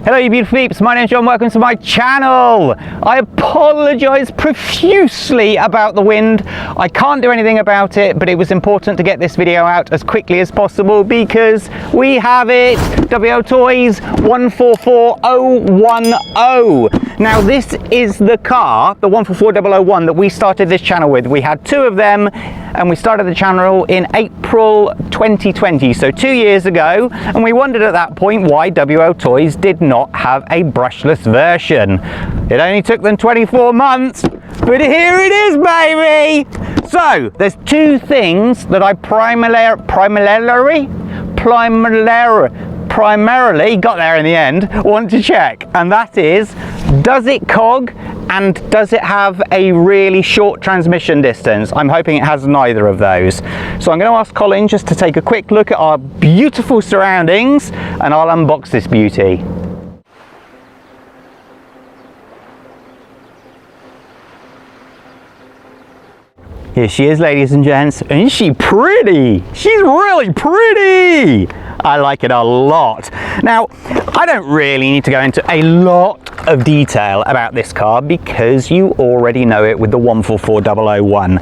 Hello you beautiful peeps, my name's John, welcome to my channel. I apologise profusely about the wind. I can't do anything about it, but it was important to get this video out as quickly as possible because we have it, WL Toys 144010. Now this is the car, the 144001 that we started this channel with. We had two of them and we started the channel in April 2020, so 2 years ago, and we wondered at that point why WL Toys did not have a brushless version. It only took them 24 months, but here it is, baby! So, there's two things that I primarily got there in the end, want to check, and that is, does it cog and does it have a really short transmission distance? I'm hoping it has neither of those. So I'm going to ask Colin just to take a quick look at our beautiful surroundings and I'll unbox this beauty. Here she is, ladies and gents. Isn't she pretty? She's really pretty! I like it a lot. Now, I don't really need to go into a lot of detail about this car because you already know it with the 144001.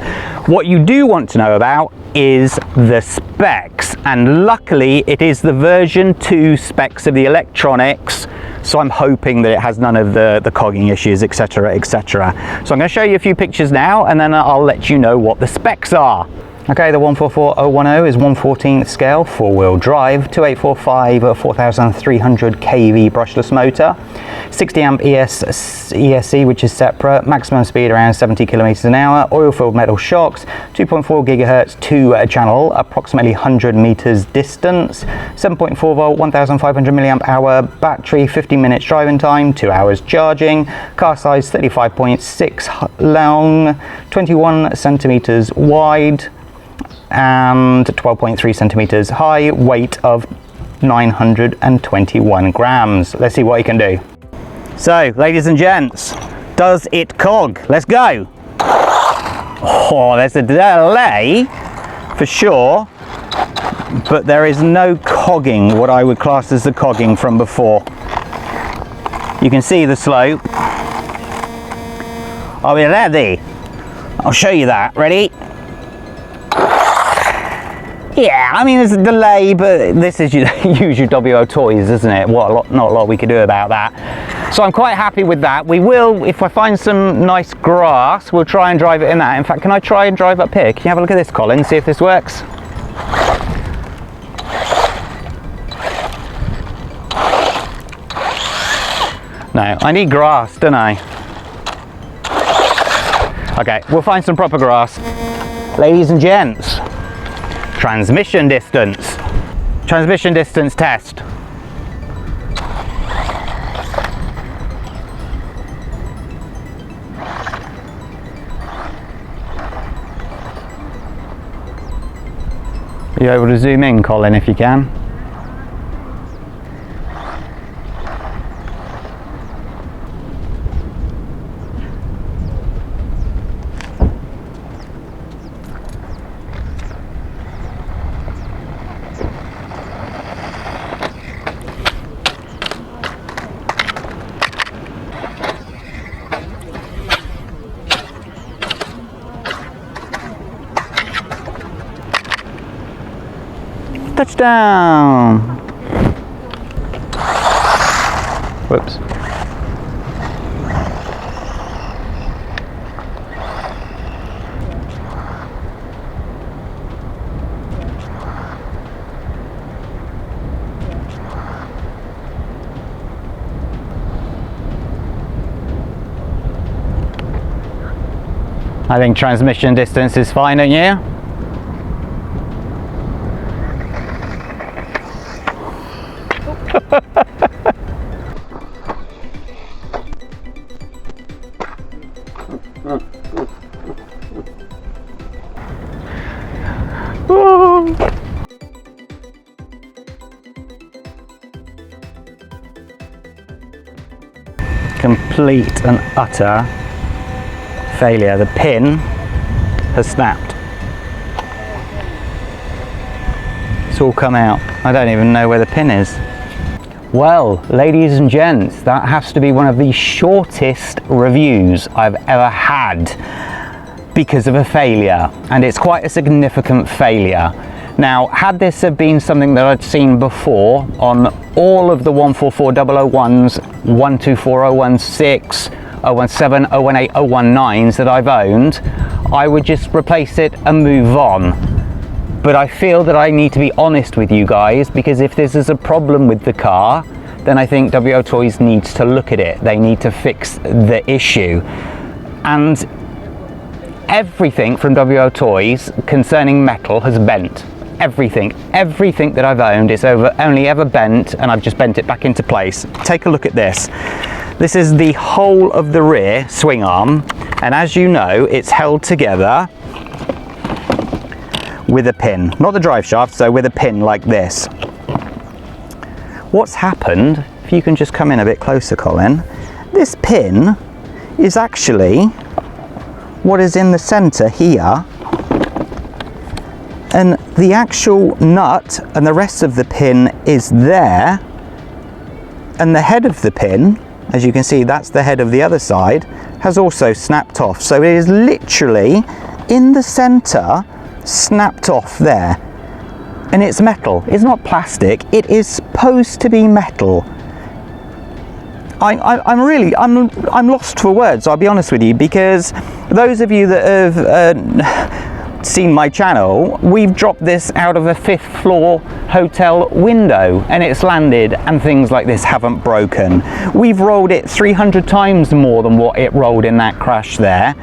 What you do want to know about is the specs, and luckily it is the version 2 specs of the electronics, so I'm hoping that it has none of the cogging issues, etc, etc. So I'm going to show you a few pictures now and then I'll let you know what the specs are. Okay, the 144010 is 1/14th scale, 4-wheel drive, 2845 4300 kV brushless motor, 60 amp ESC, which is separate, maximum speed around 70 kilometers an hour, oil-filled metal shocks, 2.4 gigahertz 2-channel, approximately 100 meters distance, 7.4 volt, 1500 milliamp hour battery, 50 minutes driving time, 2 hours charging, car size 35.6 long, 21 centimeters wide, and 12.3 centimeters high, weight of 921 grams. Let's see what you can do. So, ladies and gents, does it cog? Let's go. Oh, there's a delay for sure, but there is no cogging, what I would class as the cogging from before. You can see the slope. Are we ready? I'll show you that. Ready? Yeah, I mean there's a delay, but this is usual WL Toys, isn't it? Not a lot we could do about that. So I'm quite happy with that. We will, if I find some nice grass, we'll try and drive it in that. In fact, can I try and drive up here? Can you have a look at this, Colin, see if this works? No, I need grass, don't I? Okay, we'll find some proper grass. Ladies and gents, transmission distance. Transmission distance test. Are you able to zoom in, Colin, if you can? Touchdown! Whoops. I think transmission distance is fine, don't you? Complete and utter failure. The pin has snapped. It's all come out. I don't even know where the pin is. Well, ladies and gents, that has to be one of the shortest reviews I've ever had because of a failure, and it's quite a significant failure. Now, had this have been something that I'd seen before on all of the 144001s, 124016, 017, 018, 019s that I've owned, I would just replace it and move on. But I feel that I need to be honest with you guys, because if this is a problem with the car, then I think WO Toys needs to look at it. They need to fix the issue. And everything from WO Toys concerning metal has bent. Everything that I've owned is only ever bent, and I've just bent it back into place. Take a look at this. This is the whole of the rear swing arm, and as you know, it's held together with a pin, not the drive shaft, so with a pin like this. What's happened, if you can just come in a bit closer, Colin, this pin is actually what is in the center here, and the actual nut and the rest of the pin is there, and the head of the pin, as you can see, that's the head of the other side, has also snapped off. So it is literally in the center, snapped off there, and it's metal. It's not plastic. It is supposed to be metal. I'm lost for words, I'll be honest with you, because those of you that have seen my channel, we've dropped this out of a 5th floor hotel window and it's landed, and things like this haven't broken. We've rolled it 300 times more than what it rolled in that crash there,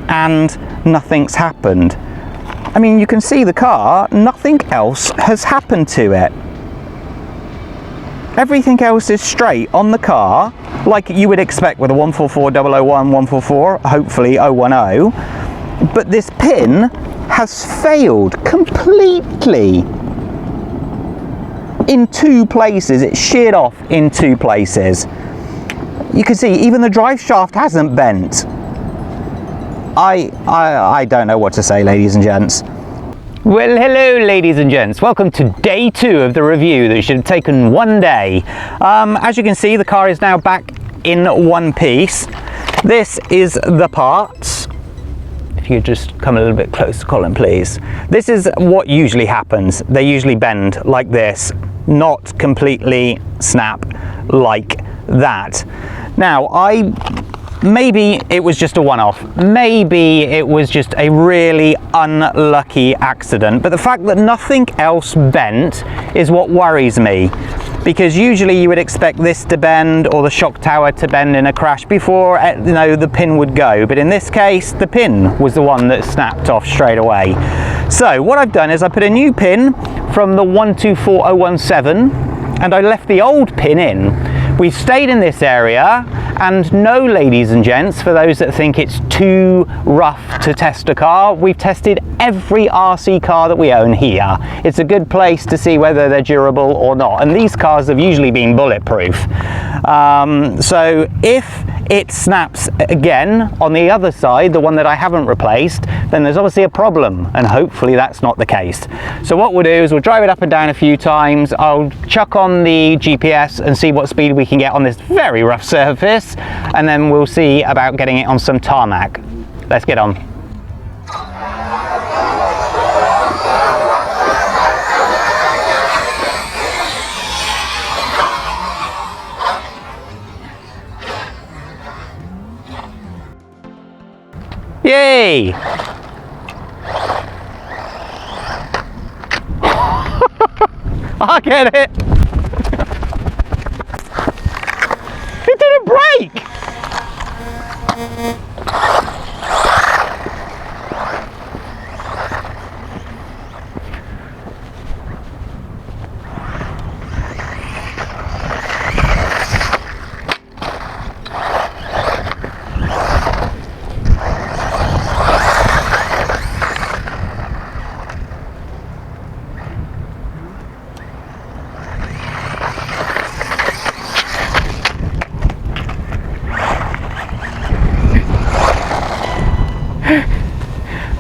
and nothing's happened. I mean, you can see the car, nothing else has happened to it. Everything else is straight on the car, like you would expect with a 144001, 144, hopefully 010. But this pin has failed completely in 2 places. It's sheared off in 2 places. You can see even the drive shaft hasn't bent. I don't know what to say, ladies and gents. Well, hello ladies and gents, welcome to day 2 of the review that should have taken 1 day. As you can see, the car is now back in one piece. This is the parts. If you could just come a little bit closer, Colin, please. This is what usually happens. They usually bend like this, not completely snap like that. Now, maybe it was just a one-off. Maybe it was just a really unlucky accident. But the fact that nothing else bent is what worries me. Because usually you would expect this to bend or the shock tower to bend in a crash before the pin would go. But in this case, the pin was the one that snapped off straight away. So what I've done is I put a new pin from the 124017 and I left the old pin in. We've stayed in this area, and no, ladies and gents, for those that think it's too rough to test a car, we've tested every RC car that we own here. It's a good place to see whether they're durable or not, and these cars have usually been bulletproof. So if it snaps again on the other side, the one that I haven't replaced, then there's obviously a problem, and hopefully that's not the case. So what we'll do is we'll drive it up and down a few times. I'll chuck on the GPS and see what speed we can get on this very rough surface, and then we'll see about getting it on some tarmac. Let's get on. Yay! I get it! It didn't break!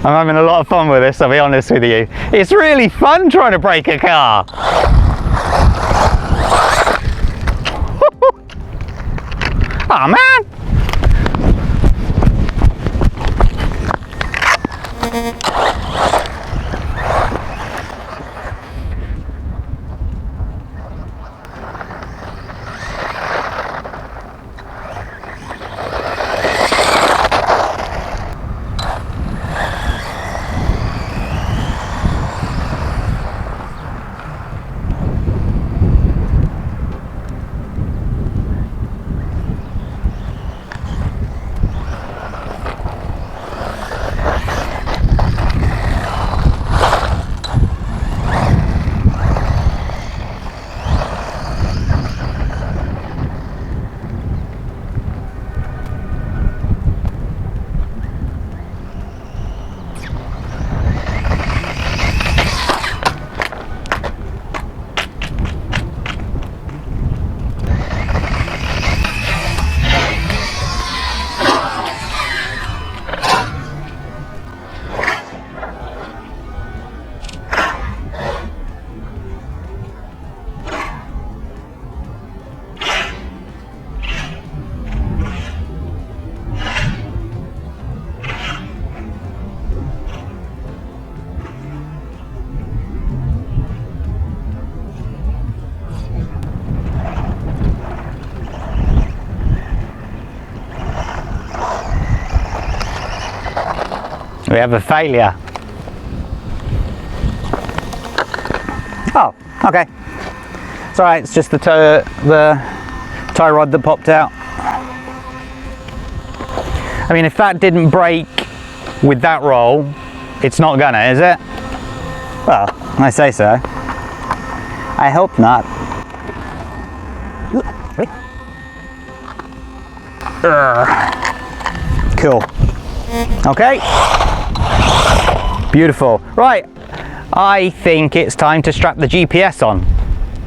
I'm having a lot of fun with this, I'll be honest with you. It's really fun trying to break a car. Aw, man! We have a failure. Oh, okay. It's alright, it's just the tie rod that popped out. I mean, if that didn't break with that roll, it's not gonna, is it? Well, I say so. I hope not. Cool. Okay. Beautiful. Right, I think it's time to strap the GPS on.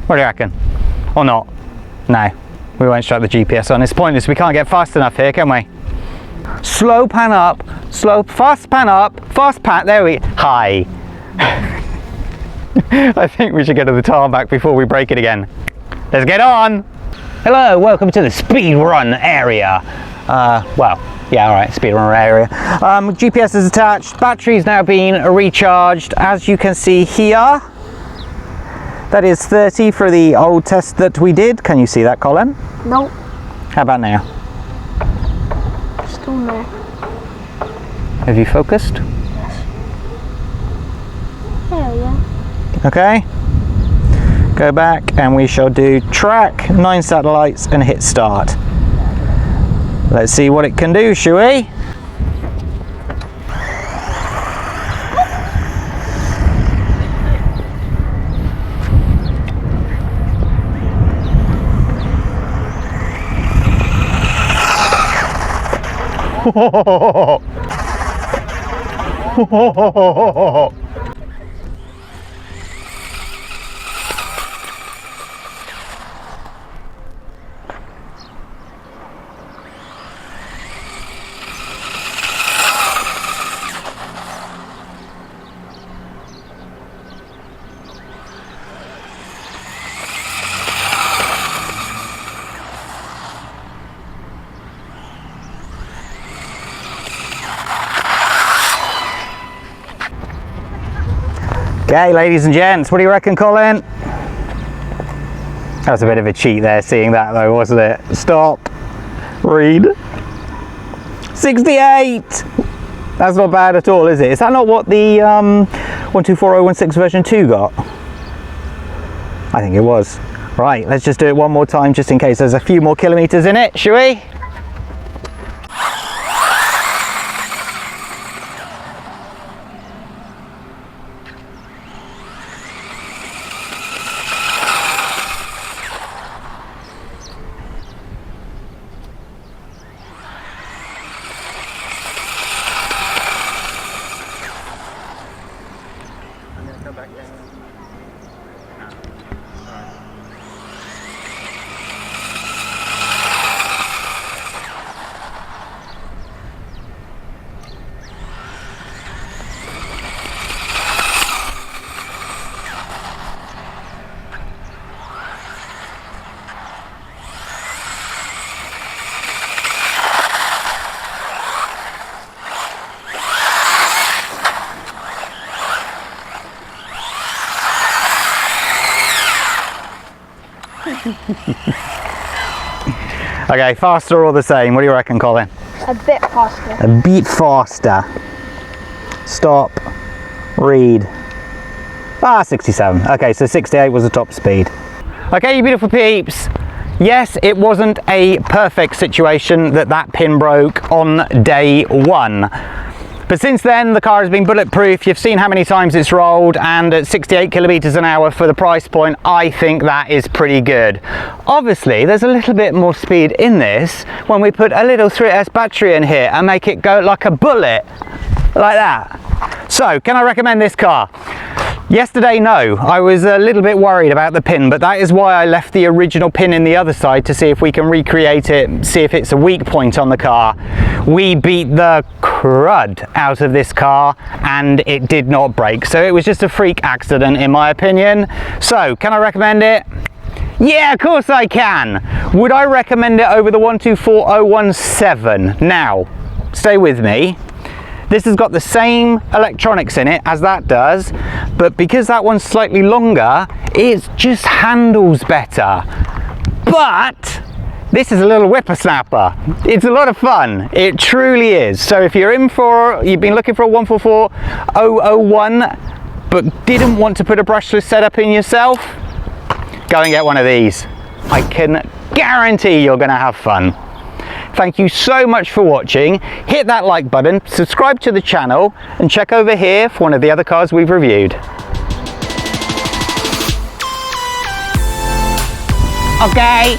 What do you reckon? Or not? No, we won't strap the GPS on. It's pointless. We can't get fast enough here, can we? Slow pan up, fast pan up, fast pan, there we, hi. I think we should get to the tarmac before we break it again. Let's get on. Hello, welcome to the speed run area. Well, yeah, all right, speedrunner area. GPS is attached, battery's now being recharged. As you can see here, that is 30 for the old test that we did. Can you see that, Colin? No. How about now? Still no. Have you focused? There we go. Okay. Go back and we shall do track, 9 satellites and hit start. Let's see what it can do, shall we? Okay, ladies and gents, what do you reckon, Colin? That was a bit of a cheat there, seeing that though, wasn't it? Stop. Read. 68! That's not bad at all, is it? Is that not what the 124016 version 2 got? I think it was. Right, let's just do it one more time just in case there's a few more kilometers in it, shall we? Okay, faster or the same? What do you reckon, Colin? A bit faster. A bit faster. Stop. Read. 67. Okay, so 68 was the top speed. Okay, you beautiful peeps. Yes, it wasn't a perfect situation that pin broke on day one. But since then, the car has been bulletproof. You've seen how many times it's rolled, and at 68 kilometers an hour for the price point, I think that is pretty good. Obviously, there's a little bit more speed in this when we put a little 3S battery in here and make it go like a bullet, like that. So, can I recommend this car? Yesterday, no. I was a little bit worried about the pin, but that is why I left the original pin in the other side to see if we can recreate it, see if it's a weak point on the car. We beat the crud out of this car and it did not break. So it was just a freak accident in my opinion. So, can I recommend it? Yeah, of course I can. Would I recommend it over the 124017? Now, stay with me. This has got the same electronics in it as that does, but because that one's slightly longer, it just handles better. But this is a little whippersnapper. It's a lot of fun. It truly is. So if you've been looking for a 144001, but didn't want to put a brushless setup in yourself, go and get one of these. I can guarantee you're going to have fun. Thank you so much for watching. Hit that like button, subscribe to the channel, and check over here for one of the other cars we've reviewed. Okay.